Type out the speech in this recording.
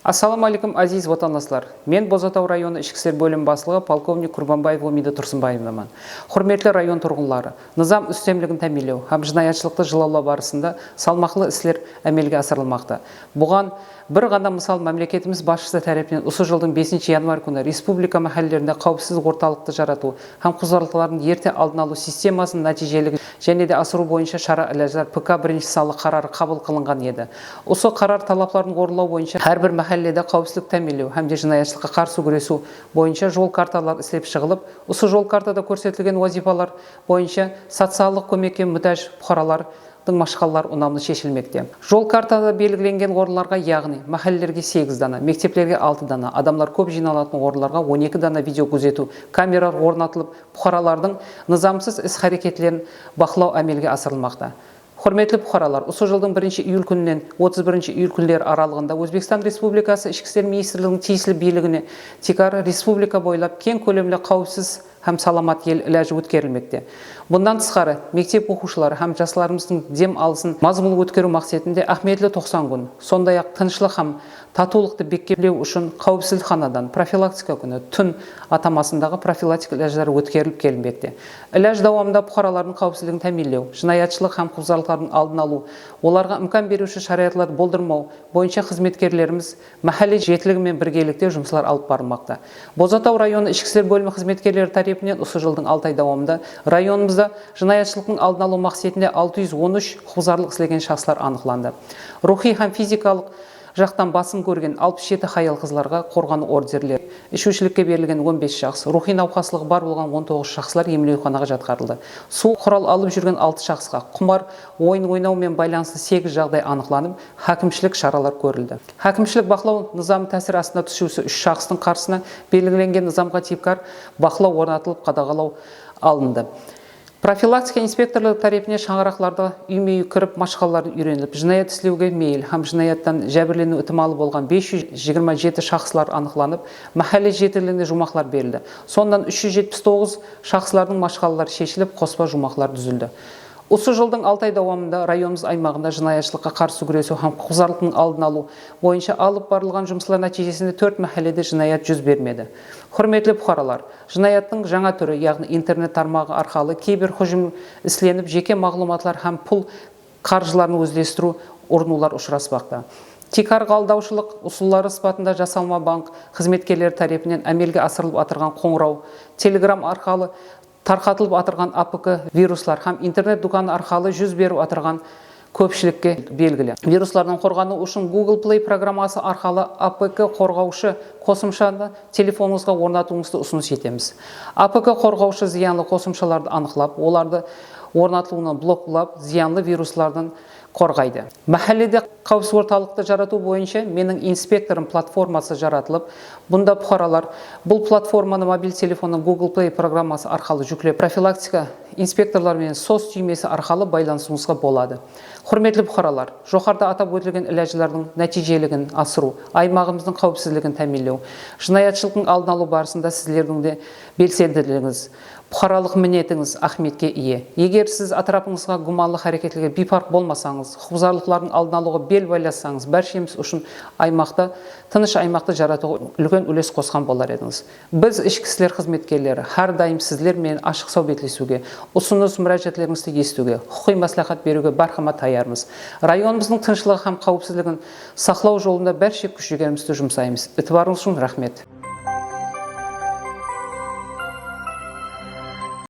Ассалаумағалейкум, азиз отандастар. Мен Бозатау районы ішкі істер бөлім бастығы полковник Құрбанбаев Омида Тұрсынбаевмын. Құрметті район тұрғынлары, низам үстемлігін тәмелеу һәм жинаятшылықты жылаулау барысында салмақлы істер әмелге асырылмақта. Бұған бір ғана мысал мемлекетіміз басшысы тарапынан осы жылдың 5 январь күні республика мәхәллелерінде қауіпсіз орталықты жарату һәм құзырлылардың ерте алдын алу системасын нәтижелігін және де асыру бойынша шара іләжар ПК бірінші салық қарары қабыл қылынған еді. Осы қарар талапларын орындау бойынша әрбір мәхәлледе қауіпсіздік тәмелеу һәм де жинаятшылыққа қарсы күресу бойынша жол карталар ісілеп шығылып, осы жол картада көрсетілген вазифалар бойынша социалдық көмекке мұқтаж бұқаралардың машқалар ұнамды шешілмекте. Жол картада белгіленген орынларға, яғни мәхәллелерге 8 дана, мектептерге 6 дана, адамлар көп жиналатын орынларға 12 дана видео күзету камералар орнатылып, бұқаралардың низамсыз іс-әрекеттерін бақылау әмелге асырылмақта. Құрметті бұқаралар, осы жылдың 1 июль күнінен 31 июль күндері аралығында Өзбекстан Республикасы ішкі істер министрлігінің тиесілі билігіне тикар республика бойлап кең көлемді қауіпсіз һәм саламат ел іләжі өткерілмекте. Бұндан тысқары, мектеп оқушылары һәм жастарымыздың дем алысын мазмұлы өткеру мақсатында ахметлі 90 күн, сондай-ақ тынышлық һәм татулықты бекемдеу үшін қауіпсіздік ханадан профилактика күні түн атамасындағы профилактика іләждері өткеріліп келмекте. Іләж дауамында бұқаралардың қауіпсіздігін тәмелеу, жинаятшылық һәм құзырлылықтардың алдын алу, оларға имкан беруші шариғаттарды болдырмау бойынша қызметкерлеріміз мәхәлле жетілігі мен біргелікте жұмыстар алып барылмақта. Бозатау районы ішкі істер бөлімі қызметкерлері тарапынан осы жылдың 6 ай дауамында районымызда жинаятшылықтың алдын алу мақсатында 613 құзырлық істеген шахстар анықталды. Рухи һәм физикалық жақтан басым көрген 67 хаял қызларға қорғану ордерлер, ішушілікке берілген 15 шақс, рухи науқаслығы бар болған 19 шақсылар емдеуханаға жатқарылды. Су құрал алып жүрген 6 шақсқа құмар ойын ойнаумен байланысты 8 жағдай анықталып, хакімшілік шаралар көрілді. Хакімшілік бақылау низамы тәсір астында түсуші 3 шақстың қарсысына белгіленген низамға типкар бақылау орнатылып қадағалау алынды. Профилактика инспекторлық тарапынан шаңырақларда үйме-үй кіріп машқаларын үйреніліп, жинаят істеуге мейл һәм жинаяттан жәбірлену ықтималы болған 527 шақсылар анықталып, мәхәлле жетілігіне жұмақлар берілді. Сондан 379 шақсылардың машқалары шешіліп, қоспа жұмақлар түзілді. Осы жылдың 6 ай дауамында районымыз аймағында жинаятшылыққа қарсы күресу һәм құзырлықтың алдын алу бойынша алып барылған жұмыстар нәтижесінде 4 мәхәлледе жинаят жүз бермеді. Құрметті бұқаралар, жинаяттың жаңа түрі, яғни интернет тармағы арқылы кейбір хұжым ісленіп, жеке мағлұматлар һәм пұл қаржыларын өзлестіру ұрынулар ұшыраспақта. Тикар қалдаушылық ұсулары сыпатында жасалма банк қызметкерлері тарапынан әмелге асырылып атырған қоңырау, телеграм арқылы тарқатылып атырған АПК вируслар һәм интернет дүканы арқылы жүз беру атырған көпшілікке белгілі. Вируслардан қорғану үшін Google Play программасы арқылы АПК қорғаушы қосымшаны телефоныңызға орнатуыңызды ұсыныс етеміз. АПК қорғаушы зиянлы қосымшаларды анықтап, оларды орнатылуынан блоклап, зиянлы вируслардан қорғайды. Мәхәлледе қауіпсіз орталықты жарату бойынша менің инспекторым платформасы жаратылып, бұнда бұқаралар бұл платформаны мобиль телефонның Google Play программасы арқылы жүктеп, профилактика инспекторлармен SOS түймесі арқылы байланысуыңызға болады. Құрметті бұқаралар, жоғарыда атап өтілген іләжілердің нәтижелігін асыру, аймағымыздың қауіпсіздігін тәмелеу, жинаятшылықтың алдын алу барысында сіздердің де белсенділігіңіз, бұқаралық мінетіңіз ахметке ие. Егер сіз атырапыңызға гуманлық әрекетлерге бейпарқ болмасаңыз, құзырлылықтардың алдын алуға бел байласаңыз, бәршеміз үшін аймақта, тыныш аймақты жаратуға үлкен үлес қосқан болар едіңіз. Біз ішкі істер қызметкерлері әрдайым сіздермен ашық саубетлесуге, ұсыныс мүражатлеріңізді естуге, құқи маслихат беруге бархама таярмыз. Районымыздың тыныштығы һәм қауіпсіздігін сақлау жолында бәрше күш-жігерімізді жұмсаймыз. Ітібарыңыз үшін рахмет.